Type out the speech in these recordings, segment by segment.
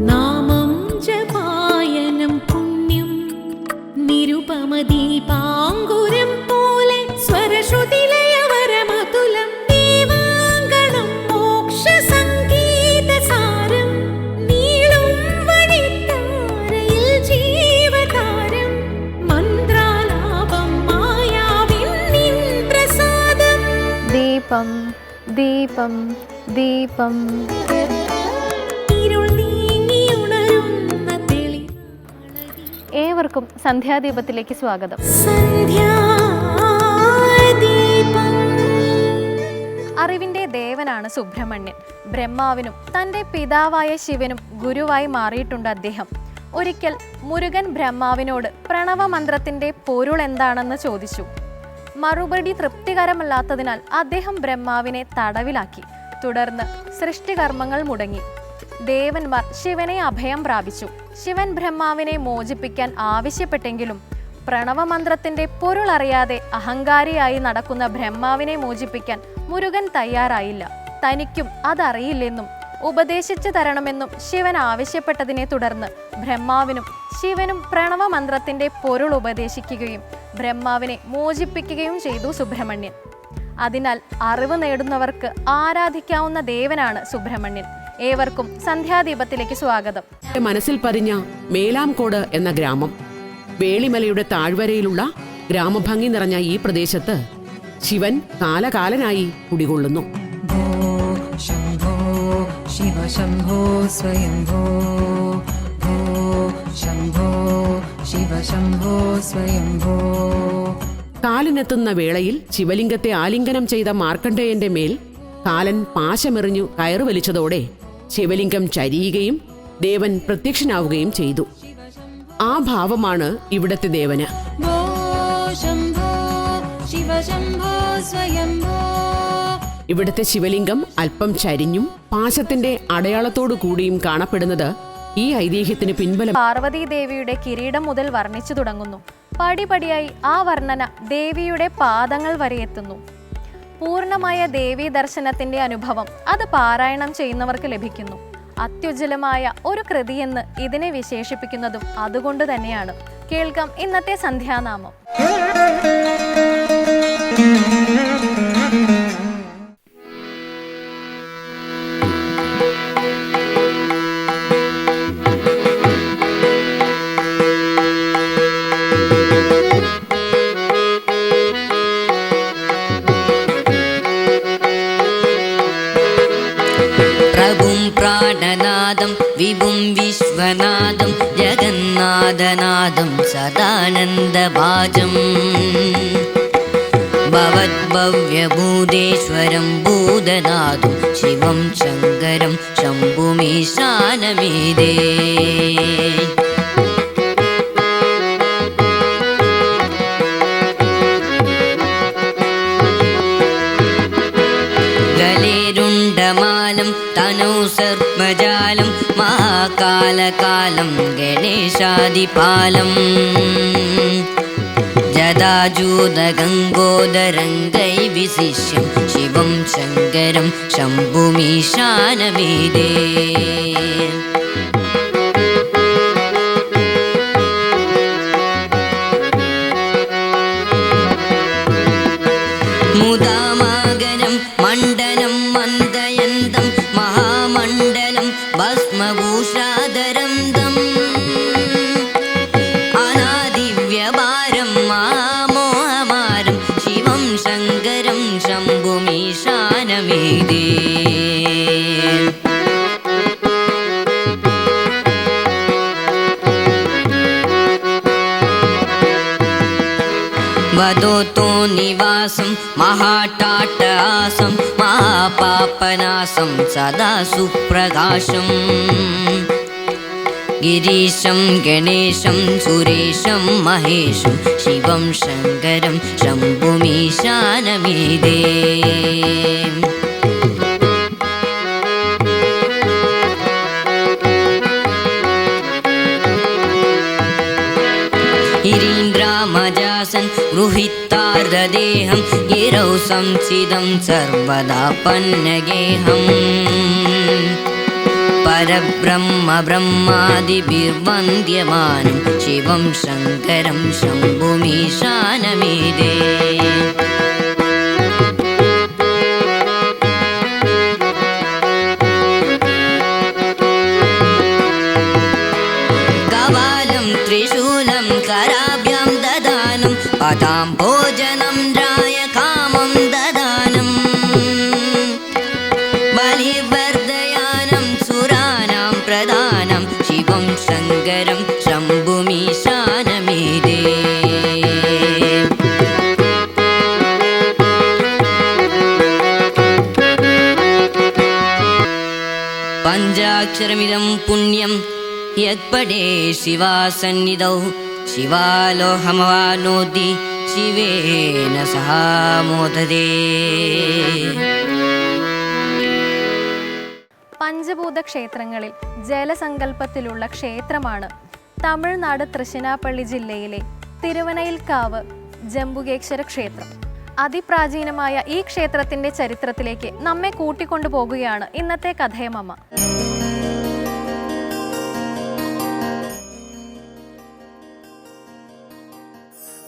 നാമം ജപായനം പുണ്യം നിരുപമദീപാങ്കുരം പോലെ സ്വരശ്രുതിലയവരമതുലം ദീവാങ്കണം മോക്ഷസംഗീതസാരം നീളും വഴിത്താരയിൽ ജീവതാരം മന്ത്രാലാപം മായാവിൻ നിൻ പ്രസാദം. ദീപം ദീപം ദീപം. ഏവർക്കും സന്ധ്യാദീപത്തിലേക്ക് സ്വാഗതം. അറിവിൻ്റെ ദേവനാണ് സുബ്രഹ്മണ്യൻ. ബ്രഹ്മാവിനും തൻ്റെ പിതാവായ ശിവനും ഗുരുവായി മാറിയിട്ടുണ്ട് അദ്ദേഹം. ഒരിക്കൽ മുരുകൻ ബ്രഹ്മാവിനോട് പ്രണവമന്ത്രത്തിൻ്റെ പൊരുൾ എന്താണെന്ന് ചോദിച്ചു. മറുപടി തൃപ്തികരമല്ലാത്തതിനാൽ അദ്ദേഹം ബ്രഹ്മാവിനെ തടവിലാക്കി. തുടർന്ന് സൃഷ്ടികർമ്മങ്ങൾ മുടങ്ങി. ദേവന്മാർ ശിവനെ അഭയം പ്രാപിച്ചു. ശിവൻ ബ്രഹ്മാവിനെ മോചിപ്പിക്കാൻ ആവശ്യപ്പെട്ടെങ്കിലും പ്രണവമന്ത്രത്തിന്റെ പൊരുൾ അറിയാതെ അഹങ്കാരിയായി നടക്കുന്ന ബ്രഹ്മാവിനെ മോചിപ്പിക്കാൻ മുരുകൻ തയ്യാറായില്ല. തനിക്കും അതറിയില്ലെന്നും ഉപദേശിച്ചു തരണമെന്നും ശിവൻ ആവശ്യപ്പെട്ടതിനെ തുടർന്ന് ബ്രഹ്മാവിനും ശിവനും പ്രണവമന്ത്രത്തിന്റെ പൊരുൾ ഉപദേശിക്കുകയും ബ്രഹ്മാവിനെ മോചിപ്പിക്കുകയും ചെയ്തു സുബ്രഹ്മണ്യൻ. അതിനാൽ അറിവ് നേടുന്നവർക്ക് ആരാധിക്കാവുന്ന ദേവനാണ് സുബ്രഹ്മണ്യൻ. ഏവർക്കും സന്ധ്യാദീപത്തിലേക്ക് സ്വാഗതം. മനസ്സിൽ പതിഞ്ഞ മേലാംകോട് എന്ന ഗ്രാമം, വേളിമലയുടെ താഴ്വരയിലുള്ള ഗ്രാമഭംഗി നിറഞ്ഞ ഈ പ്രദേശത്ത് ശിവൻ കാലകാലനായി കുടികൊള്ളുന്നു. ശംഭോ ശിവ ശംഭോ സ്വയംഭോ, ശംഭോ ശിവ ശംഭോ സ്വയംഭോ. കാലനെത്തുന്ന വേളയിൽ ശിവലിംഗത്തെ ആലിംഗനം ചെയ്ത മാർക്കണ്ഡേയന്റെ മേൽ കാലൻ പാശമെറിഞ്ഞു കയറ് വലിച്ചതോടെ ശിവലിംഗം ചരിയുകയും ദേവൻ പ്രത്യക്ഷനാവുകയും ചെയ്തു. ആ ഭാവമാണ് ഇവിടത്തെ ദേവന്. ഇവിടുത്തെ ശിവലിംഗം അല്പം ചരിഞ്ഞും പാശത്തിന്റെ അടയാളത്തോടു കൂടിയും കാണപ്പെടുന്നത് ഈ ഐതിഹ്യത്തിന് പിൻബലം. പാർവതി ദേവിയുടെ കിരീടം മുതൽ വർണ്ണിച്ചു തുടങ്ങുന്നു. പടിപടിയായി ആ വർണ്ണന ദേവിയുടെ പാദങ്ങൾ വരെ എത്തുന്നു. പൂർണ്ണമായ ദേവീ ദർശനത്തിന്റെ അനുഭവം അത് പാരായണം ചെയ്യുന്നവർക്ക് ലഭിക്കുന്നു. അത്യുജ്വലമായ ഒരു കൃതിയെന്ന് ഇതിനെ വിശേഷിപ്പിക്കുന്നതും അതുകൊണ്ട് തന്നെയാണ്. കേൾക്കാം ഇന്നത്തെ സന്ധ്യാനാമം. പ്രാണനാദം വിഭും വിശ്വനാദം ജഗന്നാഥനാദം സദാനന്ദഭാജം ഭവദ്ഭവ്യഭൂതേശ്വരം ഭൂതനാദം ശിവം ശങ്കരം ശംഭുമീശാനമീദേ. ഗലേരുണ്ടമാലം തനോ സർപ്പജാലം മഹാകാലകാലം ഗണേശാദിപാലം ജദാജൂതഗംഗോദരംഗൈ വിശിഷ്യം ശിവം ശങ്കരം ശംഭുമീശാനമീദേ. മുദാമാകരം മണ്ഡലം മന്ദയന്തം മഹാമണ്ഡലം ഭസ്മഭൂഷാധരം ദം അനാദിവ്യഭാരം മഹാമോഹമാരം ശിവം ശങ്കരം ശംഭുമീശാനമീദേ. വദോതോ നിവാസം മഹാട്ടാട്ടഹാസം മഹാപാപനാസം സദാ സുപ്രകാശം ഗിരീശം ഗണേശം സുരേശം മഹേശം ശിവം ശങ്കരം ശംഭുമീശാനമീദേ. ഹിരീന്ദ്രാമജാസൻ ഗൃഹീത്താർദേഹം गिरौ संसिदं सर्वदा पन्नगेहम् परब्रह्म ब्रह्मादिभिर्वन्द्यमानं शिवं शङ्करं शम्भुमीशानमीदे कपालं त्रिशूलं कराभ्यां ददानं पदां भोजनं राय कामं ददानं बलिवर्धयानं सुराणां प्रदानं शिवं शङ्करं शम्भुमीशानमीदे पञ्चाक्षरमिदं पुण्यं यत्पठे शिवासन्निधौ शिवालोहमवानोति शिवेन सह मोदते. പഞ്ചഭൂത ക്ഷേത്രങ്ങളിൽ ജലസങ്കല്പത്തിലുള്ള ക്ഷേത്രമാണ് തമിഴ്നാട് തൃശ്ശിനാപ്പള്ളി ജില്ലയിലെ തിരുവനയിൽക്കാവ് ജംബുകേശ്വര ക്ഷേത്രം. അതിപ്രാചീനമായ ഈ ക്ഷേത്രത്തിന്റെ ചരിത്രത്തിലേക്ക് നമ്മെ കൂട്ടിക്കൊണ്ടുപോകുകയാണ് ഇന്നത്തെ കഥയമമ്മ.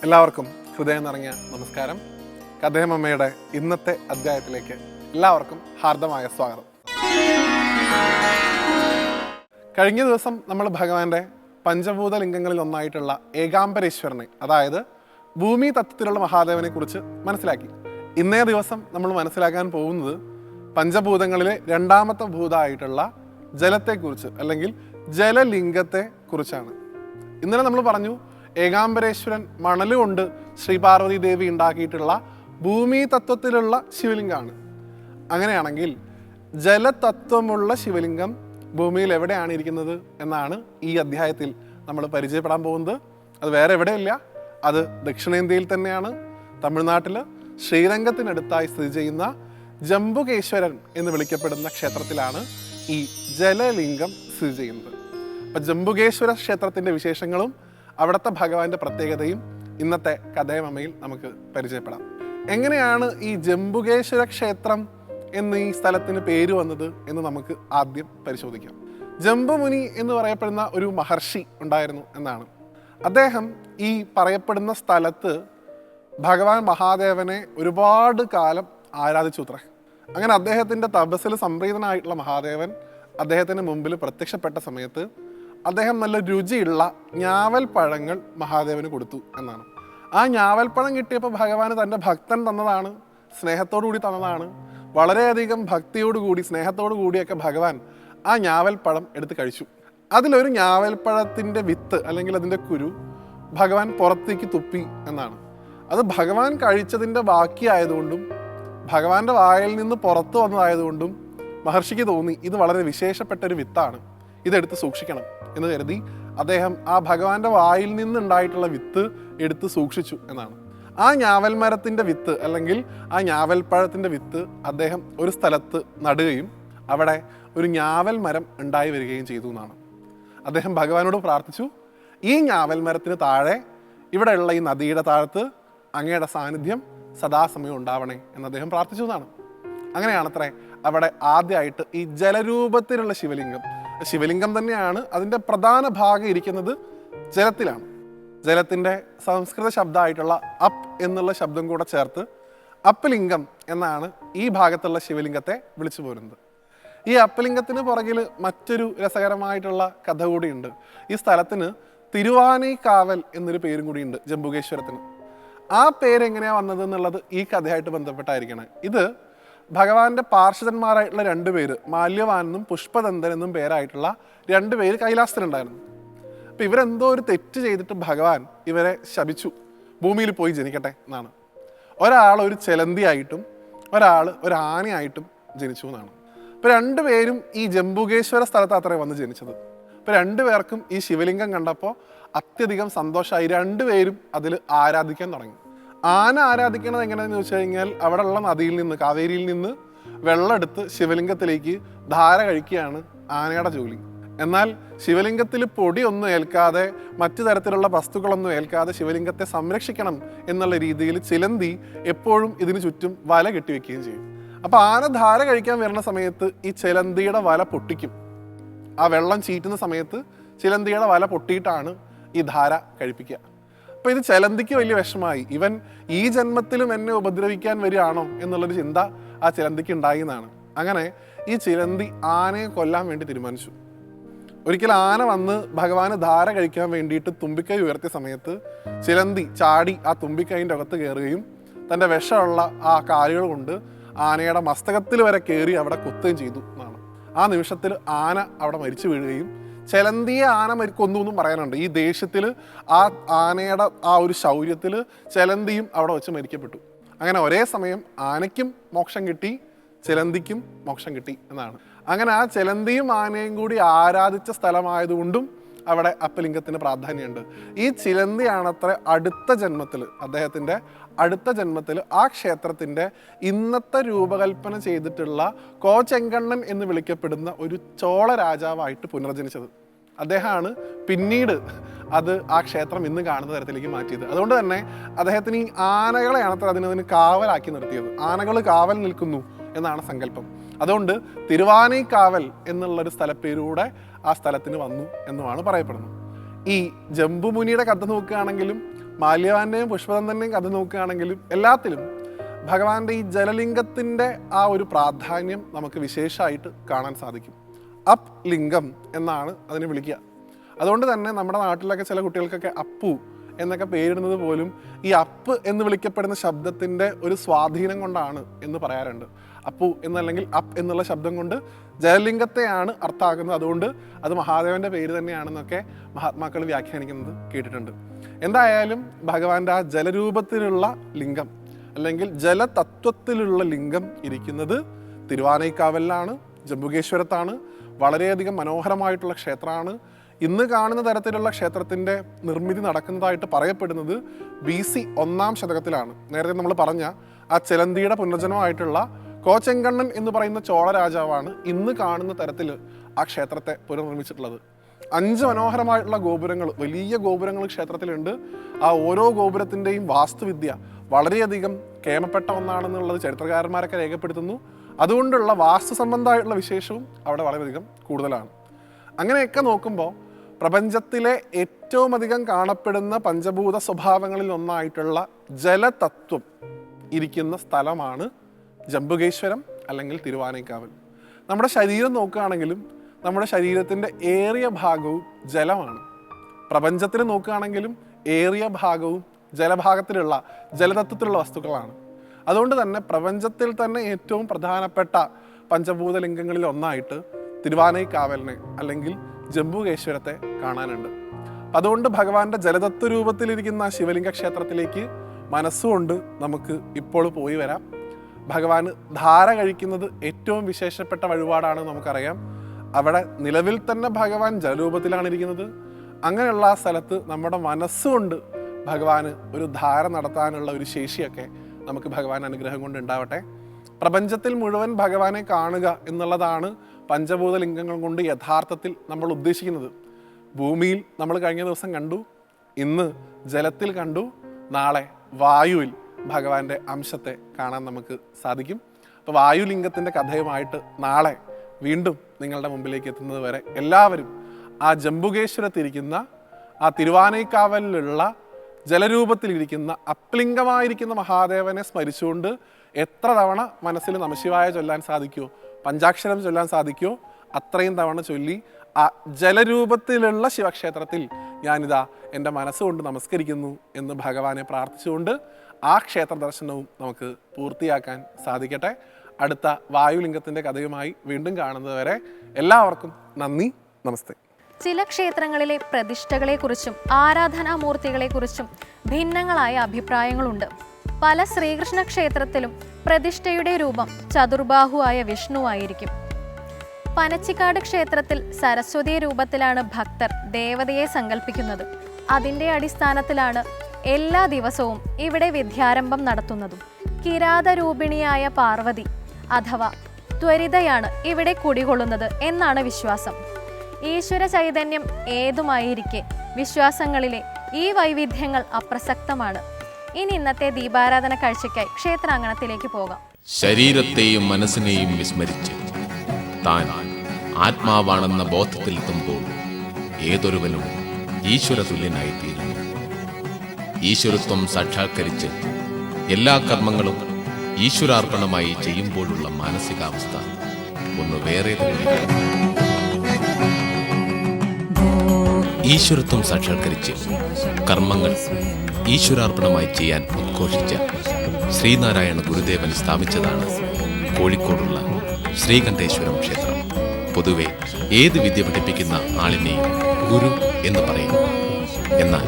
എല്ലാവർക്കും ഹൃദയം നിറഞ്ഞ നമസ്കാരം. കഥയമമ്മയുടെ ഇന്നത്തെ അധ്യായത്തിലേക്ക് എല്ലാവർക്കും ഹാർദമായ സ്വാഗതം. കഴിഞ്ഞ ദിവസം നമ്മൾ ഭഗവാന്റെ പഞ്ചഭൂത ലിംഗങ്ങളിൽ ഒന്നായിട്ടുള്ള ഏകാംബരേശ്വരനെ, അതായത് ഭൂമി തത്വത്തിലുള്ള മഹാദേവനെ കുറിച്ച് മനസ്സിലാക്കി. ഇന്നേ ദിവസം നമ്മൾ മനസ്സിലാക്കാൻ പോകുന്നത് പഞ്ചഭൂതങ്ങളിലെ രണ്ടാമത്തെ ഭൂതമായിട്ടുള്ള ജലത്തെക്കുറിച്ച്, അല്ലെങ്കിൽ ജലലിംഗത്തെ കുറിച്ചാണ്. ഇന്നലെ നമ്മൾ പറഞ്ഞു ഏകാംബരേശ്വരൻ മണലുകൊണ്ട് ശ്രീപാർവതി ദേവി ഉണ്ടാക്കിയിട്ടുള്ള ഭൂമി തത്വത്തിലുള്ള ശിവലിംഗമാണ്. അങ്ങനെയാണെങ്കിൽ ജലതത്വമുള്ള ശിവലിംഗം ഭൂമിയിൽ എവിടെയാണ് ഇരിക്കുന്നത് എന്നാണ് ഈ അധ്യായത്തിൽ നമ്മൾ പരിചയപ്പെടാൻ പോകുന്നത്. അത് വേറെ എവിടെയില്ല, അത് ദക്ഷിണേന്ത്യയിൽ തന്നെയാണ്. തമിഴ്നാട്ടിൽ ശ്രീരംഗത്തിനടുത്തായി സ്ഥിതി ചെയ്യുന്ന ജംബുകേശ്വരൻ എന്ന് വിളിക്കപ്പെടുന്ന ക്ഷേത്രത്തിലാണ് ഈ ജലലിംഗം സ്ഥിതി ചെയ്യുന്നത്. അപ്പം ജംബുകേശ്വര ക്ഷേത്രത്തിൻ്റെ വിശേഷങ്ങളും അവിടുത്തെ ഭഗവാന്റെ പ്രത്യേകതയും ഇന്നത്തെ കഥയമമ്മയിൽ നമുക്ക് പരിചയപ്പെടാം. എങ്ങനെയാണ് ഈ ജംബുകേശ്വര ക്ഷേത്രം എന്ന് ഈ സ്ഥലത്തിന് പേര് വന്നത് എന്ന് നമുക്ക് ആദ്യം പരിശോധിക്കാം. ജംബുമുനി എന്ന് പറയപ്പെടുന്ന ഒരു മഹർഷി ഉണ്ടായിരുന്നു എന്നാണ്. അദ്ദേഹം ഈ പറയപ്പെടുന്ന സ്ഥലത്ത് ഭഗവാൻ മഹാദേവനെ ഒരുപാട് കാലം ആരാധിച്ചു അത്രേ. അങ്ങനെ അദ്ദേഹത്തിൻ്റെ തപസ്സിൽ സംപ്രീതനായിട്ടുള്ള മഹാദേവൻ അദ്ദേഹത്തിന് മുമ്പിൽ പ്രത്യക്ഷപ്പെട്ട സമയത്ത് അദ്ദേഹം നല്ല രുചിയുള്ള ഞാവൽ പഴങ്ങൾ മഹാദേവന് കൊടുത്തു എന്നാണ്. ആ ഞാവൽപ്പഴം കിട്ടിയപ്പോൾ ഭഗവാന് തൻ്റെ ഭക്തൻ തന്നതാണ്, സ്നേഹത്തോടു കൂടി തന്നതാണ്. വളരെയധികം ഭക്തിയോടുകൂടി സ്നേഹത്തോടു കൂടിയൊക്കെ ഭഗവാൻ ആ ഞാവൽപ്പഴം എടുത്ത് കഴിച്ചു. അതിലൊരു ഞാവൽപ്പഴത്തിൻ്റെ വിത്ത് അല്ലെങ്കിൽ അതിൻ്റെ കുരു ഭഗവാൻ പുറത്തേക്ക് തുപ്പി എന്നാണ്. അത് ഭഗവാൻ കഴിച്ചതിൻ്റെ ബാക്കിയായതുകൊണ്ടും ഭഗവാന്റെ വായിൽ നിന്ന് പുറത്തു വന്നതായതുകൊണ്ടും മഹർഷിക്ക് തോന്നി ഇത് വളരെ വിശേഷപ്പെട്ടൊരു വിത്താണ്, ഇതെടുത്ത് സൂക്ഷിക്കണം എന്ന് കരുതി അദ്ദേഹം ആ ഭഗവാന്റെ വായിൽ നിന്നുണ്ടായിട്ടുള്ള വിത്ത് എടുത്ത് സൂക്ഷിച്ചു എന്നാണ്. ആ ഞാവൽ മരത്തിൻ്റെ വിത്ത് അല്ലെങ്കിൽ ആ ഞാവൽപ്പഴത്തിൻ്റെ വിത്ത് അദ്ദേഹം ഒരു സ്ഥലത്ത് നടുകയും അവിടെ ഒരു ഞാവൽ മരം ഉണ്ടായി വരികയും ചെയ്തു എന്നാണ്. അദ്ദേഹം ഭഗവാനോട് പ്രാർത്ഥിച്ചു, ഈ ഞാവൽ മരത്തിന് താഴെ ഇവിടെയുള്ള ഈ നദിയുടെ താഴത്ത് അങ്ങയുടെ സാന്നിധ്യം സദാസമയം ഉണ്ടാവണേ എന്ന് അദ്ദേഹം പ്രാർത്ഥിച്ചു എന്നാണ്. അങ്ങനെയാണത്രേ അവിടെ ആദ്യമായിട്ട് ഈ ജലരൂപത്തിലുള്ള ശിവലിംഗം തന്നെയാണ്. അതിൻ്റെ പ്രധാന ഭാഗം ഇരിക്കുന്നത് ജലത്തിലാണ്. ജലത്തിൻ്റെ സംസ്കൃത ശബ്ദമായിട്ടുള്ള അപ്പ് എന്നുള്ള ശബ്ദം കൂടെ ചേർത്ത് അപ്പലിംഗം എന്നാണ് ഈ ഭാഗത്തുള്ള ശിവലിംഗത്തെ വിളിച്ചു പോരുന്നത്. ഈ അപ്പലിംഗത്തിന് പുറകിൽ മറ്റൊരു രസകരമായിട്ടുള്ള കഥ കൂടിയുണ്ട്. ഈ സ്ഥലത്തിന് തിരുവാനൈക്കാവൽ എന്നൊരു പേരും കൂടിയുണ്ട് ജംബുകേശ്വരത്തിന്. ആ പേരെങ്ങനെയാണ് വന്നത് എന്നുള്ളത് ഈ കഥയായിട്ട് ബന്ധപ്പെട്ടായിരിക്കണം. ഇത് ഭഗവാന്റെ പാർഷദന്മാരായിട്ടുള്ള രണ്ടുപേര്, മാല്യവാനെന്നും പുഷ്പദന്തൻ എന്നും പേരായിട്ടുള്ള രണ്ടുപേര് കൈലാസത്തിലുണ്ടായിരുന്നു. അപ്പം ഇവരെന്തോ ഒരു തെറ്റ് ചെയ്തിട്ട് ഭഗവാൻ ഇവരെ ശപിച്ചു, ഭൂമിയിൽ പോയി ജനിക്കട്ടെ എന്നാണ്. ഒരാൾ ഒരു ചെലന്തിയായിട്ടും ഒരാൾ ഒരു ആനയായിട്ടും ജനിച്ചു എന്നാണ്. അപ്പോൾ രണ്ടുപേരും ഈ ജംബുകേശ്വര സ്ഥലത്ത് അത്രയും വന്ന് ജനിച്ചത്. അപ്പോൾ രണ്ടുപേർക്കും ഈ ശിവലിംഗം കണ്ടപ്പോൾ അത്യധികം സന്തോഷമായി. രണ്ടുപേരും അതിൽ ആരാധിക്കാൻ തുടങ്ങി. ആന ആരാധിക്കണത് എങ്ങനെയാണെന്ന് വെച്ച് കഴിഞ്ഞാൽ അവിടെയുള്ള നദിയിൽ നിന്ന്, കാവേരിയിൽ നിന്ന് വെള്ളം എടുത്ത് ശിവലിംഗത്തിലേക്ക് ധാര കഴിക്കുകയാണ് ആനയുടെ ജോലി. എന്നാൽ ശിവലിംഗത്തിൽ പൊടിയൊന്നും ഏൽക്കാതെ മറ്റു തരത്തിലുള്ള വസ്തുക്കളൊന്നും ഏൽക്കാതെ ശിവലിംഗത്തെ സംരക്ഷിക്കണം എന്നുള്ള രീതിയിൽ ചിലന്തി എപ്പോഴും ഇതിനു ചുറ്റും വല കെട്ടിവെക്കുകയും ചെയ്യും. അപ്പോൾ ആന ധാര കഴിക്കാൻ വരുന്ന സമയത്ത് ഈ ചിലന്തിയുടെ വല പൊട്ടിക്കും. ആ വെള്ളം ചീറ്റുന്ന സമയത്ത് ചിലന്തിയുടെ വല പൊട്ടിയിട്ടാണ് ഈ ധാര കഴിപ്പിക്കുക. അപ്പോൾ ഇത് ചിലന്തിക്ക് വലിയ വിഷമായി. ഇവൻ ഈ ജന്മത്തിലും എന്നെ ഉപദ്രവിക്കാൻ വരികയാണോ എന്നുള്ളൊരു ചിന്ത ആ ചിലന്തിക്ക് ഉണ്ടായി എന്നാണ്. അങ്ങനെ ഈ ചിലന്തി ആനയെ കൊല്ലാൻ വേണ്ടി തീരുമാനിച്ചു. ഒരിക്കൽ ആന വന്ന് ഭഗവാന് ധാര കഴിക്കാൻ വേണ്ടിയിട്ട് തുമ്പിക്കൈ ഉയർത്തിയ സമയത്ത് ചിലന്തി ചാടി ആ തുമ്പിക്കൈൻ്റെ അകത്ത് കയറുകയും തൻ്റെ വിഷമുള്ള ആ കാലുകൾ കൊണ്ട് ആനയുടെ മസ്തകത്തിൽ വരെ കയറി അവിടെ കുത്തുകയും ചെയ്തു എന്നാണ്. ആ നിമിഷത്തിൽ ആന അവിടെ മരിച്ചു വീഴുകയും ചിലന്തിയെ ആന കൊന്നു എന്നും പറയാനുണ്ട്. ഈ ദേഷ്യത്തിൽ ആ ആനയുടെ ആ ഒരു ശൗര്യത്തിൽ ചിലന്തിയും അവിടെ വെച്ച് മരിക്കപ്പെട്ടു. അങ്ങനെ ഒരേ സമയം ആനയ്ക്കും മോക്ഷം കിട്ടി, ചിലന്തിക്കും മോക്ഷം കിട്ടി എന്നാണ്. അങ്ങനെ ആ ചിലന്തിയും ആനയും കൂടി ആരാധിച്ച സ്ഥലമായതുകൊണ്ടും അവിടെ അപ്പലിംഗത്തിന് പ്രാധാന്യമുണ്ട്. ഈ ചിലന്തിയാണത്ര അടുത്ത ജന്മത്തിൽ, അദ്ദേഹത്തിൻ്റെ അടുത്ത ജന്മത്തിൽ ആ ക്ഷേത്രത്തിൻ്റെ ഇന്നത്തെ രൂപകൽപ്പന ചെയ്തിട്ടുള്ള കോചെങ്കണ്ണൻ എന്ന് വിളിക്കപ്പെടുന്ന ഒരു ചോള രാജാവായിട്ട് പുനർജനിച്ചത്. അദ്ദേഹമാണ് പിന്നീട് അത് ആ ക്ഷേത്രം ഇന്ന് കാണുന്ന തരത്തിലേക്ക് മാറ്റിയത്. അതുകൊണ്ട് തന്നെ അദ്ദേഹത്തിന് ഈ ആനകളെയാണ് അത്ര അതിന് കാവലാക്കി നിർത്തിയത്. ആനകൾ കാവൽ നിൽക്കുന്നു എന്നാണ് സങ്കല്പം. അതുകൊണ്ട് തിരുവാനൈക്കാവൽ എന്നുള്ളൊരു സ്ഥലപ്പേരൂടെ ആ സ്ഥലത്തിന് വന്നു എന്നുമാണ് പറയപ്പെടുന്നത്. ഈ ജംബുമുനിയുടെ കഥ നോക്കുകയാണെങ്കിലും മാല്യവാന്റെയും പുഷ്പദന്തൻ്റെയും കഥ നോക്കുകയാണെങ്കിലും എല്ലാത്തിലും ഭഗവാന്റെ ഈ ജലലിംഗത്തിൻ്റെ ആ ഒരു പ്രാധാന്യം നമുക്ക് വിശേഷമായിട്ട് കാണാൻ സാധിക്കും. അപ്പ് ലിംഗം എന്നാണ് അതിനെ വിളിക്കുക. അതുകൊണ്ട് തന്നെ നമ്മുടെ നാട്ടിലൊക്കെ ചില കുട്ടികൾക്കൊക്കെ അപ്പു എന്നൊക്കെ പേരിടുന്നത് പോലും ഈ അപ്പ് എന്ന് വിളിക്കപ്പെടുന്ന ശബ്ദത്തിൻ്റെ ഒരു സ്വാധീനം കൊണ്ടാണ് എന്ന് പറയാറുണ്ട്. അപ്പു എന്നല്ലെങ്കിൽ അപ്പ് എന്നുള്ള ശബ്ദം കൊണ്ട് ജലലിംഗത്തെയാണ് അർത്ഥമാക്കുന്നത്. അതുകൊണ്ട് അത് മഹാദേവൻ്റെ പേര് തന്നെയാണെന്നൊക്കെ മഹാത്മാക്കൾ വ്യാഖ്യാനിക്കുന്നത് കേട്ടിട്ടുണ്ട്. എന്തായാലും ഭഗവാന്റെ ആ ജലരൂപത്തിലുള്ള ലിംഗം അല്ലെങ്കിൽ ജലതത്വത്തിലുള്ള ലിംഗം ഇരിക്കുന്നത് തിരുവാനൈക്കാവലിലാണ്, ജംബുകേശ്വരത്താണ്. വളരെയധികം മനോഹരമായിട്ടുള്ള ക്ഷേത്രമാണ്. ഇന്ന് കാണുന്ന തരത്തിലുള്ള ക്ഷേത്രത്തിൻ്റെ നിർമ്മിതി നടക്കുന്നതായിട്ട് പറയപ്പെടുന്നത് BC 1-ാം ശതകത്തിലാണ്. നേരത്തെ നമ്മൾ പറഞ്ഞ ആ ചിലന്തിയുടെ പുനർജന്മമായിട്ടുള്ള കോചെങ്കണ്ണൻ എന്ന് പറയുന്ന ചോള രാജാവാണ് ഇന്ന് കാണുന്ന തരത്തിൽ ആ ക്ഷേത്രത്തെ പുനർനിർമ്മിച്ചിട്ടുള്ളത്. 5 മനോഹരമായിട്ടുള്ള ഗോപുരങ്ങൾ, വലിയ ഗോപുരങ്ങൾ ക്ഷേത്രത്തിലുണ്ട്. ആ ഓരോ ഗോപുരത്തിൻ്റെയും വാസ്തുവിദ്യ വളരെയധികം കേമപ്പെട്ട ഒന്നാണെന്നുള്ളത് ചരിത്രകാരന്മാരൊക്കെ രേഖപ്പെടുത്തുന്നു. അതുകൊണ്ടുള്ള വാസ്തു സംബന്ധമായിട്ടുള്ള വിശേഷവും അവിടെ വളരെയധികം കൂടുതലാണ്. അങ്ങനെയൊക്കെ നോക്കുമ്പോൾ പ്രപഞ്ചത്തിലെ ഏറ്റവും അധികം കാണപ്പെടുന്ന പഞ്ചഭൂത സ്വഭാവങ്ങളിൽ ഒന്നായിട്ടുള്ള ജലതത്വം ഇരിക്കുന്ന സ്ഥലമാണ് ജംബുകേശ്വരം അല്ലെങ്കിൽ തിരുവാനൈക്കാവൽ. നമ്മുടെ ശരീരം നോക്കുകയാണെങ്കിലും നമ്മുടെ ശരീരത്തിൻ്റെ ഏറിയ ഭാഗവും ജലമാണ്. പ്രപഞ്ചത്തിൽ നോക്കുകയാണെങ്കിലും ഏറിയ ഭാഗവും ജലഭാഗത്തിലുള്ള ജലതത്വത്തിലുള്ള വസ്തുക്കളാണ്. അതുകൊണ്ട് തന്നെ പ്രപഞ്ചത്തിൽ തന്നെ ഏറ്റവും പ്രധാനപ്പെട്ട പഞ്ചഭൂത ലിംഗങ്ങളിൽ ഒന്നായിട്ട് തിരുവാനൈക്കാവലിനെ അല്ലെങ്കിൽ ജംബുകേശ്വരത്തെ കാണാനുണ്ട്. അതുകൊണ്ട് ഭഗവാന്റെ ജലതത്വ രൂപത്തിലിരിക്കുന്ന ശിവലിംഗ ക്ഷേത്രത്തിലേക്ക് മനസ്സുകൊണ്ട് നമുക്ക് ഇപ്പോൾ പോയി വരാം. ഭഗവാന് ധാര കഴിക്കുന്നത് ഏറ്റവും വിശേഷപ്പെട്ട വഴിപാടാണ് നമുക്കറിയാം. അവിടെ നിലവിൽ തന്നെ ഭഗവാൻ ജലരൂപത്തിലാണ് ഇരിക്കുന്നത്. അങ്ങനെയുള്ള ആ സ്ഥലത്ത് നമ്മുടെ മനസ്സുകൊണ്ട് ഭഗവാന് ഒരു ധാര നടത്താനുള്ള ഒരു ശേഷിയൊക്കെ നമുക്ക് ഭഗവാൻ അനുഗ്രഹം കൊണ്ട് ഉണ്ടാവട്ടെ. പ്രപഞ്ചത്തിൽ മുഴുവൻ ഭഗവാനെ കാണുക എന്നുള്ളതാണ് പഞ്ചഭൂത ലിംഗങ്ങൾ കൊണ്ട് യഥാർത്ഥത്തിൽ നമ്മൾ ഉദ്ദേശിക്കുന്നത്. ഭൂമിയിൽ നമ്മൾ കഴിഞ്ഞ ദിവസം കണ്ടു, ഇന്ന് ജലത്തിൽ കണ്ടു, നാളെ വായുവിൽ ഭഗവാന്റെ അംശത്തെ കാണാൻ നമുക്ക് സാധിക്കും. അപ്പോൾ വായുലിംഗത്തിൻ്റെ കഥയുമായിട്ട് നാളെ വീണ്ടും നിങ്ങളുടെ മുമ്പിലേക്ക് എത്തുന്നത് വരെ എല്ലാവരും ആ ജംബുകേശ്വരത്തിരിക്കുന്ന ആ തിരുവാനൈക്കാവലിലുള്ള ജലരൂപത്തിലിരിക്കുന്ന അപ്ലിംഗമായിരിക്കുന്ന മഹാദേവനെ സ്മരിച്ചുകൊണ്ട് എത്ര തവണ മനസ്സിൽ നമഃശിവായ ചൊല്ലാൻ സാധിക്കുമോ, പഞ്ചാക്ഷരം ചൊല്ലാൻ സാധിക്കുമോ അത്രയും തവണ ചൊല്ലി ആ ജലരൂപത്തിലുള്ള ശിവക്ഷേത്രത്തിൽ ഞാനിതാ എൻ്റെ മനസ്സുകൊണ്ട് നമസ്കരിക്കുന്നു എന്ന് ഭഗവാനെ പ്രാർത്ഥിച്ചുകൊണ്ട് ആ ക്ഷേത്ര ദർശനവും നമുക്ക് പൂർത്തിയാക്കാൻ സാധിക്കട്ടെ. അടുത്ത വായുലിംഗത്തിൻ്റെ കഥയുമായി വീണ്ടും കാണുന്നത് വരെ എല്ലാവർക്കും നന്ദി, നമസ്തേ. ചില ക്ഷേത്രങ്ങളിലെ പ്രതിഷ്ഠകളെക്കുറിച്ചും ആരാധനാമൂർത്തികളെക്കുറിച്ചും ഭിന്നങ്ങളായ അഭിപ്രായങ്ങളുണ്ട്. പല ശ്രീകൃഷ്ണ ക്ഷേത്രത്തിലും പ്രതിഷ്ഠയുടെ രൂപം ചതുർബാഹുവായ വിഷ്ണുവായിരിക്കും. പനച്ചിക്കാട് ക്ഷേത്രത്തിൽ സരസ്വതി രൂപത്തിലാണ് ഭക്തർ ദേവതയെ സങ്കല്പിക്കുന്നത്. അതിൻ്റെ അടിസ്ഥാനത്തിലാണ് എല്ലാ ദിവസവും ഇവിടെ വിദ്യാരംഭം നടത്തുന്നതും. കിരാതരൂപിണിയായ പാർവതി അഥവാ ത്വരിതയാണ് ഇവിടെ കുടികൊള്ളുന്നത് എന്നാണ് വിശ്വാസം. ഈശ്വര ചൈതന്യം ഏതുമായിരിക്കെ വിശ്വാസങ്ങളിലെ ഈ വൈവിധ്യങ്ങൾ അപ്രസക്തമാണ്. ഇനി ഇന്നത്തെ ദീപാരാധന കാഴ്ചയ്ക്കായി ക്ഷേത്രാങ്കണത്തിലേക്ക് പോകാം. ശരീരത്തെയും മനസ്സിനെയും വിസ്മരിച്ച് താൻ ആത്മാവാണെന്ന ബോധത്തിലെത്തുമ്പോൾ ഏതൊരുവനും ഈശ്വരതുല്യനായിത്തീരുന്നു. ഈശ്വരത്വം സാക്ഷാത്കരിച്ച് എല്ലാ കർമ്മങ്ങളും ഈശ്വരാർപ്പണമായി ചെയ്യുമ്പോഴുള്ള മാനസികാവസ്ഥ ഒന്ന് വേറെ തന്നെയാണ്. ഈശ്വരത്വം സാക്ഷാത്കരിച്ച് കർമ്മങ്ങൾ ഈശ്വരാർപ്പണമായി ചെയ്യാൻ ഉദ്ഘോഷിച്ച ശ്രീനാരായണ ഗുരുദേവൻ സ്ഥാപിച്ചതാണ് കോഴിക്കോടുള്ള ശ്രീകണ്ഠേശ്വരം ക്ഷേത്രം. പൊതുവെ ഏത് വിദ്യ പഠിപ്പിക്കുന്ന ആളിനെയും ഗുരു എന്ന് പറയുന്നു. എന്നാൽ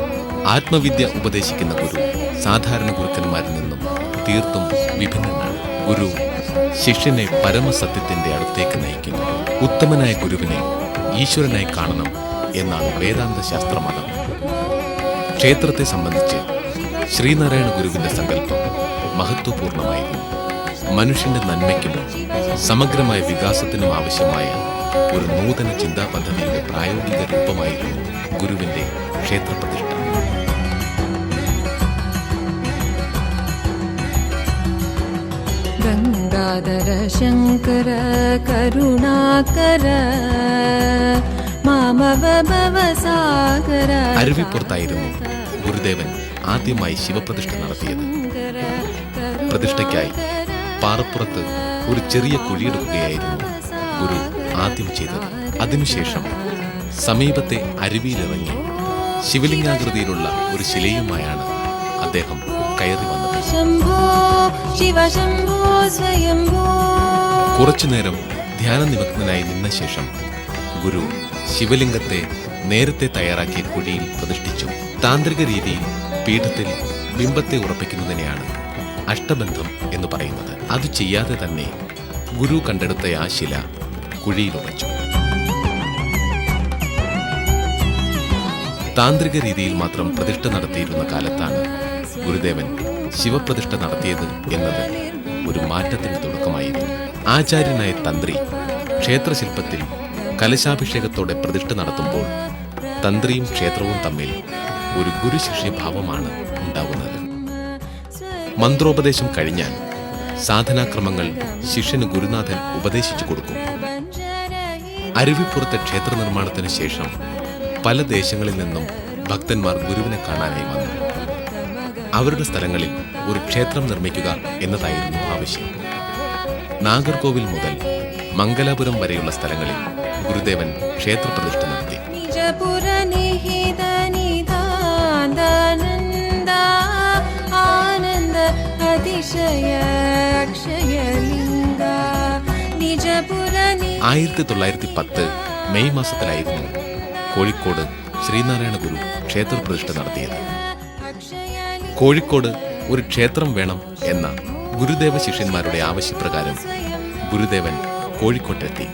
ആത്മവിദ്യ ഉപദേശിക്കുന്ന ഗുരു സാധാരണ ഗുരുക്കന്മാരിൽ നിന്നും തീർത്തും വിഭിന്നനാണ്. ഗുരു ശിഷ്യനെ പരമസത്യത്തിന്റെ അടുത്തേക്ക് നയിക്കുന്നു. ഉത്തമനായ ഗുരുവിനെ ഈശ്വരനായി കാണണം എന്നാണ് വേദാന്ത ശാസ്ത്രമതം. ക്ഷേത്രത്തെ സംബന്ധിച്ച് ശ്രീനാരായണ ഗുരുവിന്റെ സങ്കല്പം മഹത്വപൂർണമായിരുന്നു. മനുഷ്യന്റെ നന്മയ്ക്കും സമഗ്രമായ വികാസത്തിനും ആവശ്യമായ ഒരു നൂതന ചിന്താ പദ്ധതിയുടെ പ്രായോഗിക രൂപമായിരുന്നു ഗുരുവിന്റെ ക്ഷേത്രപ്രതിഷ്ഠ. ഗംഗാധര ശങ്കര കരുണാകര മാമവ ഭവസാഗര. അരുവിപ്പുറത്തായിരുന്നു ഗുരുദേവൻ ആദ്യമായി ശിവപ്രതിഷ്ഠ നടത്തിയത്. പ്രതിഷ്ഠയ്ക്കായി പാറപ്പുറത്ത് ഒരു ചെറിയ കുഴിയെടുക്കുകയായിരുന്നു ഗുരു ആദ്യം ചെയ്തത്. അതിനുശേഷം സമീപത്തെ അരുവിയിലിറങ്ങി ശിവലിംഗാകൃതിയിലുള്ള ഒരു ശിലയുമായാണ് അദ്ദേഹം കയറി വന്നത്. ശംഭോ ശിവ ശംഭോ സ്വയംഭോ. കുറച്ചുനേരം ധ്യാനനിമഗ്നനായി നിന്ന ശേഷം ഗുരു ശിവലിംഗത്തെ നേരത്തെ തയ്യാറാക്കിയ കുഴിയിൽ പ്രതിഷ്ഠിച്ചു. താന്ത്രിക രീതിയിൽ പീഠത്തിൽ ബിംബത്തെ ഉറപ്പിക്കുന്നതിനെയാണ് അഷ്ടബന്ധം എന്ന് പറയുന്നത്. അത് ചെയ്യാതെ തന്നെ ഗുരു കണ്ടെടുത്ത ആ ശില കുഴിയിലുറച്ചു. താന്ത്രിക രീതിയിൽ മാത്രം പ്രതിഷ്ഠ നടത്തിയിരുന്ന കാലത്താണ് ഗുരുദേവൻ ശിവപ്രതിഷ്ഠ നടത്തിയത് എന്നത് ഒരു മാറ്റത്തിന് തുടക്കമായിരുന്നു. ആചാര്യനായ തന്ത്രി ക്ഷേത്രശില്പത്തിൽ കലശാഭിഷേകത്തോടെ പ്രതിഷ്ഠ നടത്തുമ്പോൾ തന്ത്രിയും ക്ഷേത്രവും തമ്മിൽ ഒരു ഗുരുശിഷ്യഭാവമാണ് ഉണ്ടാവുന്നത്. മന്ത്രോപദേശം കഴിഞ്ഞാൽ സാധനാക്രമങ്ങൾ ശിഷ്യന് ഗുരുനാഥൻ ഉപദേശിച്ചു കൊടുക്കും. അരുവിപ്പുറത്തെ ക്ഷേത്ര നിർമ്മാണത്തിന് ശേഷം പല ദേശങ്ങളിൽ നിന്നും ഭക്തന്മാർ ഗുരുവിനെ കാണാനായി വന്നു. അവരുടെ സ്ഥലങ്ങളിൽ ഒരു ക്ഷേത്രം നിർമ്മിക്കുക എന്നതായിരുന്നു ആവശ്യം. നാഗർകോവിൽ മുതൽ മംഗലാപുരം വരെയുള്ള സ്ഥലങ്ങളിൽ ഗുരുദേവൻ ക്ഷേത്രപ്രതിഷ്ഠ നടത്തി. ആനന്ദ അതിശയ അക്ഷയലിംഗ 1910 മെയ് മാസത്തിലായിരുന്നു കോഴിക്കോട് ശ്രീനാരായണ ഗുരു ക്ഷേത്രപ്രതിഷ്ഠ നടത്തിയത്. കോഴിക്കോട് ഒരു ക്ഷേത്രം വേണം എന്ന ഗുരുദേവ ശിഷ്യന്മാരുടെ ആവശ്യപ്രകാരം ഗുരുദേവൻ കോഴിക്കോട്ടെത്തി.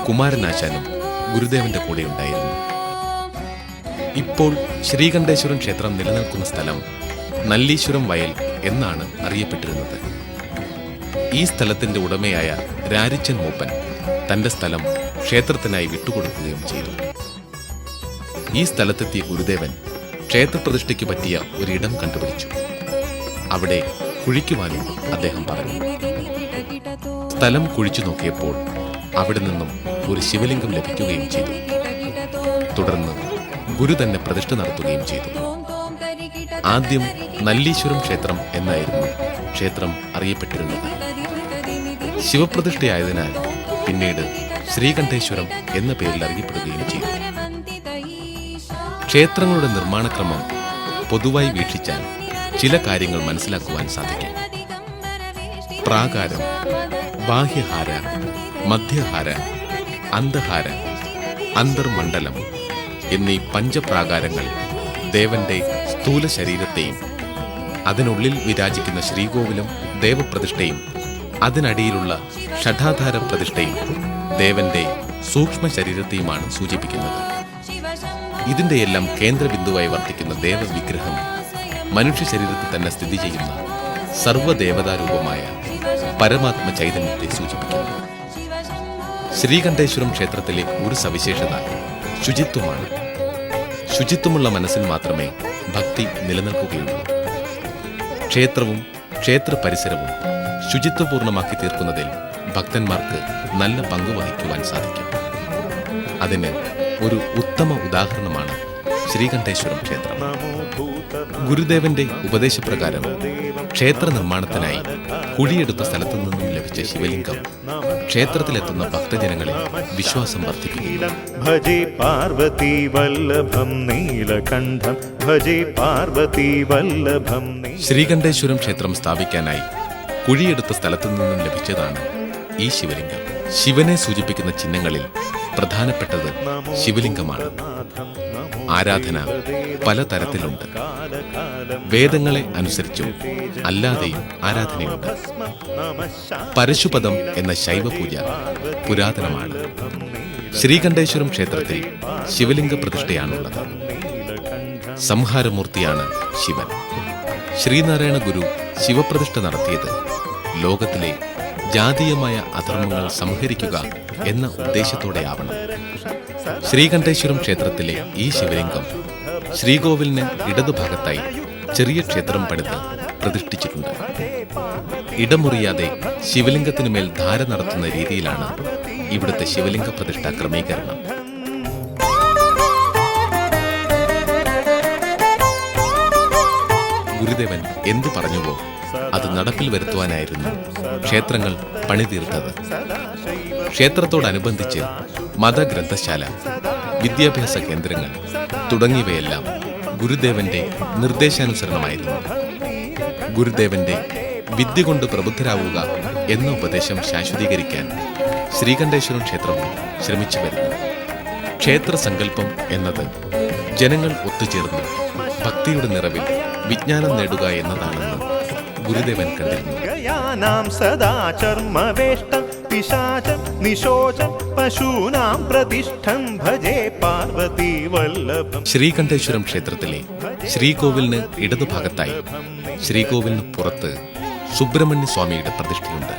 കുമാരനാശാനും ഗുരുദേവന്റെ കൂടെ ഉണ്ടായിരുന്നു. ഇപ്പോൾ ശ്രീകണ്ഠേശ്വരം ക്ഷേത്രം നിലനിൽക്കുന്ന സ്ഥലം നല്ലീശ്വരം വയൽ എന്നാണ് അറിയപ്പെട്ടിരുന്നത്. ഈ സ്ഥലത്തിന്റെ ഉടമയായ രാരിച്ചൻ മൂപ്പൻ തന്റെ സ്ഥലം ക്ഷേത്രത്തിനായി വിട്ടുകൊടുക്കുകയും ചെയ്തു. ഈ സ്ഥലത്തെത്തിയ ഗുരുദേവൻ ക്ഷേത്രപ്രതിഷ്ഠയ്ക്ക് പറ്റിയ ഒരിടം കണ്ടുപിടിച്ചു. അവിടെ കുഴിക്കുവാനും അദ്ദേഹം പറഞ്ഞു. സ്ഥലം കുഴിച്ചു നോക്കിയപ്പോൾ അവിടെ നിന്നും ഒരു ശിവലിംഗം ലഭിക്കുകയും ചെയ്തു. തുടർന്ന് ഗുരു തന്നെ പ്രതിഷ്ഠ നടത്തുകയും ചെയ്തു. ആദ്യം നല്ലീശ്വരം ക്ഷേത്രം എന്നായിരുന്നു ക്ഷേത്രം അറിയപ്പെട്ടിരുന്നത്. ശിവപ്രതിഷ്ഠയായതിനാൽ പിന്നീട് ശ്രീകണ്ഠേശ്വരം എന്ന പേരിൽ അറിയപ്പെടുകയും ചെയ്തു. ക്ഷേത്രങ്ങളുടെ നിർമ്മാണക്രമം പൊതുവായി വീക്ഷിച്ചാൽ ചില കാര്യങ്ങൾ മനസ്സിലാക്കുവാൻ സാധിക്കും. പ്രാകാരം, ബാഹ്യഹാര, മധ്യഹാര, അന്തഹാര, അന്തർമണ്ഡലം എന്നീ പഞ്ചപ്രാകാരങ്ങൾ ദേവന്റെ സ്ഥൂല ശരീരത്തെയും അതിനുള്ളിൽ വിരാജിക്കുന്ന ശ്രീകോവിലും ദേവപ്രതിഷ്ഠയും അതിനടിയിലുള്ള ഷഠാധാര പ്രതിഷ്ഠയും ദേവന്റെ സൂക്ഷ്മ ശരീരത്തെയുമാണ് സൂചിപ്പിക്കുന്നത്. ഇതിന്റെയെല്ലാം കേന്ദ്രബിന്ദുവായി വർത്തിക്കുന്ന ദേവവിഗ്രഹം മനുഷ്യ ശരീരത്തിൽ തന്നെ സ്ഥിതി ചെയ്യുന്ന സർവ്വദേവതാരൂപമായ പരമാത്മ ചൈതന്യത്തെ സൂചിപ്പിക്കുന്നു. ശ്രീകണ്ഠേശ്വരം ക്ഷേത്രത്തിലെ ഒരു സവിശേഷത ശുചിത്വമാണ്. ശുചിത്വമുള്ള മനസ്സിൽ മാത്രമേ ഭക്തി നിലനിൽക്കുകയുള്ളൂ. ക്ഷേത്രവും ക്ഷേത്ര പരിസരവും ശുചിത്വപൂർണ്ണമാക്കി തീർക്കുന്നതിൽ ഭക്തന്മാർക്ക് നല്ല പങ്ക് വഹിക്കുവാൻ സാധിക്കും. അതിന് ഒരു ഉത്തമ ഉദാഹരണമാണ് ശ്രീകണ്ഠേശ്വരം ക്ഷേത്രം. ഗുരുദേവന്റെ ഉപദേശപ്രകാരം ക്ഷേത്ര നിർമ്മാണത്തിനായി കുഴിയെടുത്ത സ്ഥലത്തു നിന്നും ലഭിച്ച ശിവലിംഗം ക്ഷേത്രത്തിലെത്തുന്ന ഭക്തജനങ്ങളിൽ വിശ്വാസം വർദ്ധിപ്പിക്കുന്നു. ഭജേ പാർവതി വല്ലഭം നീലകണ്ഠം ഭജേ പാർവതി വല്ലഭം. ശ്രീകണ്ഠേശ്വരം ക്ഷേത്രം സ്ഥാപിക്കാനായി കുഴിയെടുത്ത സ്ഥലത്തു നിന്നും ലഭിച്ചതാണ് ഈ ശിവലിംഗം. ശിവനെ സൂചിപ്പിക്കുന്ന ചിഹ്നങ്ങളിൽ പ്രധാനപ്പെട്ടത് ശിവലിംഗമാണ്. ആരാധന പലതരത്തിലുണ്ട്. വേദങ്ങളെ അനുസരിച്ചും അല്ലാതെയും ആരാധനയുണ്ട്. പരശുപദം എന്ന ശൈവപൂജ പുരാതനമാണ്. ശ്രീകണ്ഠേശ്വരം ക്ഷേത്രത്തിൽ ശിവലിംഗ പ്രതിഷ്ഠയാണുള്ളത്. സംഹാരമൂർത്തിയാണ് ശിവൻ. ശ്രീനാരായണ ഗുരു ശിവപ്രതിഷ്ഠ നടത്തിയത് ലോകത്തിലെ ജാതീയമായ അധർമ്മങ്ങൾ സംഹരിക്കുക എന്ന ഉദ്ദേശത്തോടെയാവണം. ശ്രീകണ്ഠേശ്വരം ക്ഷേത്രത്തിലെ ഈ ശിവലിംഗം ശ്രീകോവിലിന് ഇടതുഭാഗത്തായി ചെറിയ ക്ഷേത്രം പണിത് പ്രതിഷ്ഠിച്ചിട്ടുണ്ട്. ഇടമുറിയാതെ ശിവലിംഗത്തിനുമേൽ ധാര നടത്തുന്ന രീതിയിലാണ് ഇവിടുത്തെ ശിവലിംഗ പ്രതിഷ്ഠാ ക്രമീകരണം. ഗുരുദേവൻ എന്തു പറഞ്ഞുവോ അത് നടപ്പിൽ വരുത്തുവാനായിരുന്നു ക്ഷേത്രങ്ങൾ പണിതീർത്തത്. ക്ഷേത്രത്തോടനുബന്ധിച്ച് മതഗ്രന്ഥശാല, വിദ്യാഭ്യാസ കേന്ദ്രങ്ങൾ തുടങ്ങിയവയെല്ലാം ഗുരുദേവന്റെ നിർദ്ദേശാനുസരണമായിരുന്നു. ഗുരുദേവന്റെ വിദ്യ കൊണ്ട് പ്രബുദ്ധരാവുക എന്ന ഉപദേശം ശാശ്വതീകരിക്കാൻ ശ്രീകണ്ഠേശ്വരം ക്ഷേത്രവും ശ്രമിച്ചു വരുന്നു. ക്ഷേത്രസങ്കല്പം എന്നത് ജനങ്ങൾ ഒത്തുചേർന്ന് ഭക്തിയുടെ നിറവിൽ വിജ്ഞാനം നേടുക എന്നതാണെന്ന് ഗുരുദേവൻ കണ്ടിരുന്നു. ശ്രീകണ്ഠേശ്വരം ക്ഷേത്രത്തിലെ ശ്രീകോവിലിന് ഇടതുഭാഗത്തായി ശ്രീകോവിലിന് പുറത്ത് സുബ്രഹ്മണ്യ സ്വാമിയുടെ പ്രതിഷ്ഠയുണ്ട്.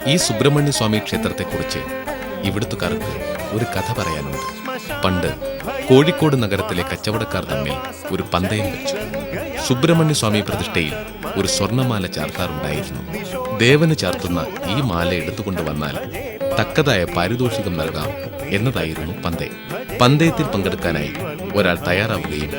ഈ സുബ്രഹ്മണ്യ സ്വാമി ക്ഷേത്രത്തെക്കുറിച്ച് ഇവിടുത്തുകാർക്ക് ഒരു കഥ പറയാനുണ്ട്. പണ്ട് കോഴിക്കോട് നഗരത്തിലെ കച്ചവടക്കാർ തമ്മിൽ ഒരു പന്തയം വെച്ചു. സുബ്രഹ്മണ്യ സ്വാമി പ്രതിഷ്ഠയിൽ ഒരു സ്വർണമാല ചാർത്താറുണ്ടായിരുന്നു. ദേവന് ചാർത്തുന്ന ഈ മാല എടുത്തുകൊണ്ടുവന്നാൽ തക്കതായ പാരിതോഷികം നൽകാം എന്നതായിരുന്നു പന്തയം. പന്തയത്തിൽ പങ്കെടുക്കാനായി ഒരാൾ തയ്യാറാവുകയും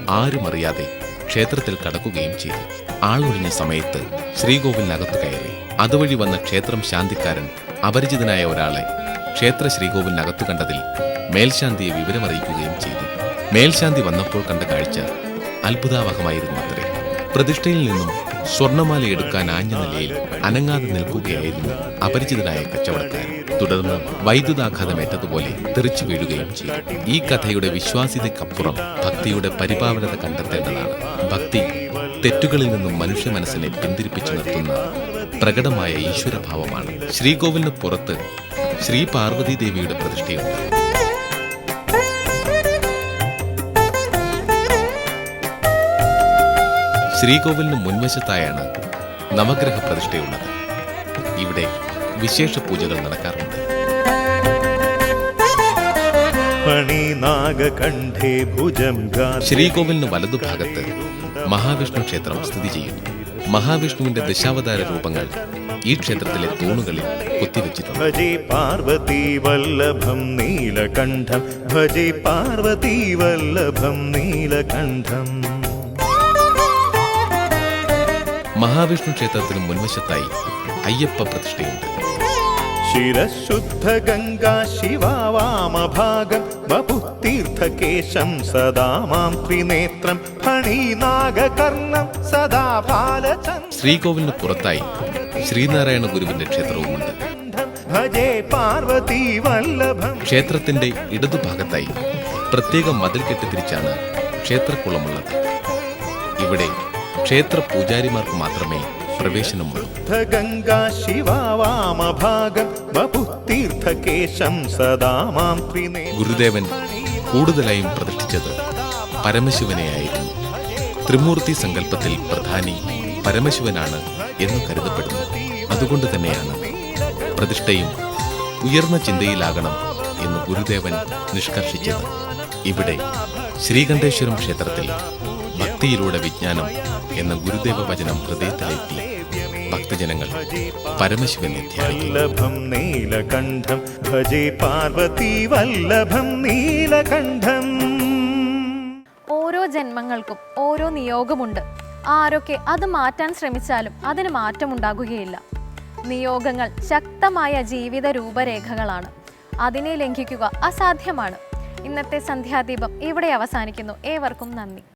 ആരും അറിയാതെ ക്ഷേത്രത്തിൽ കടക്കുകയും ചെയ്തു. ആളൊഴിഞ്ഞ സമയത്ത് ശ്രീകോവിലിനകത്ത് കയറി. അതുവഴി വന്ന ക്ഷേത്രം ശാന്തിക്കാരൻ അപരിചിതനായ ഒരാളെ ക്ഷേത്ര ശ്രീകോവിലിനകത്തു കണ്ടതിൽ മേൽശാന്തിയെ വിവരമറിയിക്കുകയും ചെയ്തു. മേൽശാന്തി വന്നപ്പോൾ കണ്ട കാഴ്ച അത്ഭുതാവഹമായിരുന്നു അത്രേ. പ്രതിഷ്ഠയിൽ നിന്നും സ്വർണമാല എടുക്കാൻ ആഞ്ഞ നിലയിൽ അനങ്ങാതെ നിൽക്കുകയായിരുന്നു അപരിചിതനായ കച്ചവടക്കാരൻ. തുടർന്ന് വൈദ്യുതാഘാതമേറ്റതുപോലെ തെറിച്ചു വീഴുകയും ചെയ്തു. ഈ കഥയുടെ വിശ്വാസ്യതയ്ക്കപ്പുറം ഭക്തിയുടെ പരിപാവനത കണ്ടെത്തേണ്ടതാണ്. ഭക്തി തെറ്റുകളിൽ നിന്നും മനുഷ്യ മനസ്സിനെ പിന്തിരിപ്പിച്ചു നിർത്തുന്ന പ്രകടമായ ഈശ്വരഭാവമാണ്. ശ്രീകോവിലിന് പുറത്ത് ശ്രീ പാർവതി ദേവിയുടെ പ്രതിഷ്ഠയുണ്ട്. ശ്രീകോവിലിന് മുൻവശത്തായാണ് നവഗ്രഹ പ്രതിഷ്ഠയുള്ളത്. ഇവിടെ വിശേഷ പൂജകൾ നടക്കാറുണ്ട്. ശ്രീകോവിലിന് വലതുഭാഗത്ത് മഹാവിഷ്ണു ക്ഷേത്രം സ്ഥിതി ചെയ്യുന്നു. മഹാവിഷ്ണുവിന്റെ ദശാവതാര രൂപങ്ങൾ ഈ ക്ഷേത്രത്തിലെ തൂണുകളിൽ കൊത്തിവെച്ചിട്ടുണ്ട്. ഭജേ പാർവതി വല്ലഭം നീലകണ്ഠം ഭജേ പാർവതി വല്ലഭം നീലകണ്ഠം. മഹാവിഷ്ണു ക്ഷേത്രത്തിന് മുൻവശത്തായി അയ്യപ്പ പ്രതിഷ്ഠയുണ്ട്. ശിരശുദ്ധ ഗംഗാ ശിവാവാമഭാഗം വപുതീർത്ഥകേശം സദാ മാം ത്രിനേത്രം ഫണീനാഗകർണം സദാ ബാലചന്ദ്രം. ശ്രീകോവിലിന് പുറത്തായി ശ്രീനാരായണ ഗുരുവിന്റെ ക്ഷേത്രവുമുണ്ട്. ഭജേ പാർവതി വല്ലഭം. ക്ഷേത്രത്തിന്റെ ഇടതുഭാഗത്തായി പ്രത്യേക മതിൽ കെട്ടിത്തിരിച്ചാണ് ക്ഷേത്രക്കുളമുള്ളത്. ഇവിടെ ക്ഷേത്ര പൂജാരിമാർക്ക് മാത്രമേ പ്രവേശനമുള്ളൂ. ഗംഗാ ശിവാവാമഭാഗം വപുതീർത്ഥകേശം സദാ മാം ത്രിനേത്രം. ഗുരുദേവൻ കൂടുതലായും പ്രതിഷ്ഠിച്ചത് പരമശിവനെയായിരുന്നു. ത്രിമൂർത്തി സങ്കല്പത്തിൽ പ്രധാനി പരമശിവനാണ് എന്ന് കരുതപ്പെടുന്നു. അതുകൊണ്ട് തന്നെയാണ് പ്രതിഷ്ഠയും ഉയർന്ന ചിന്തയിലാകണം എന്ന് ഗുരുദേവൻ നിഷ്കർഷിച്ചത്. ഇവിടെ ശ്രീകണ്ഠേശ്വരം ക്ഷേത്രത്തിൽ ഭക്തിയിലൂടെ വിജ്ഞാനം എന്ന ഗുരുദേവ വചനം ഹൃദയത്തിലേറ്റി ഭക്തജനങ്ങൾ പരമശിവനെ ധ്യാനിക്കുന്നു. വല്ലഭം നീലകണ്ഠം ഭജേ പാർവതി വല്ലഭം നീലകണ്ഠം. ഓരോ ജന്മങ്ങൾക്കും ഓരോ നിയോഗമുണ്ട്. ആരൊക്കെ അത് മാറ്റാൻ ശ്രമിച്ചാലും അതിന് മാറ്റമുണ്ടാകുകയില്ല. നിയോഗങ്ങൾ ശക്തമായ ജീവിത രൂപരേഖകളാണ്. അതിനെ ലംഘിക്കുക അസാധ്യമാണ്. ഇന്നത്തെ സന്ധ്യാദീപം ഇവിടെ അവസാനിക്കുന്നു. ഏവർക്കും നന്ദി.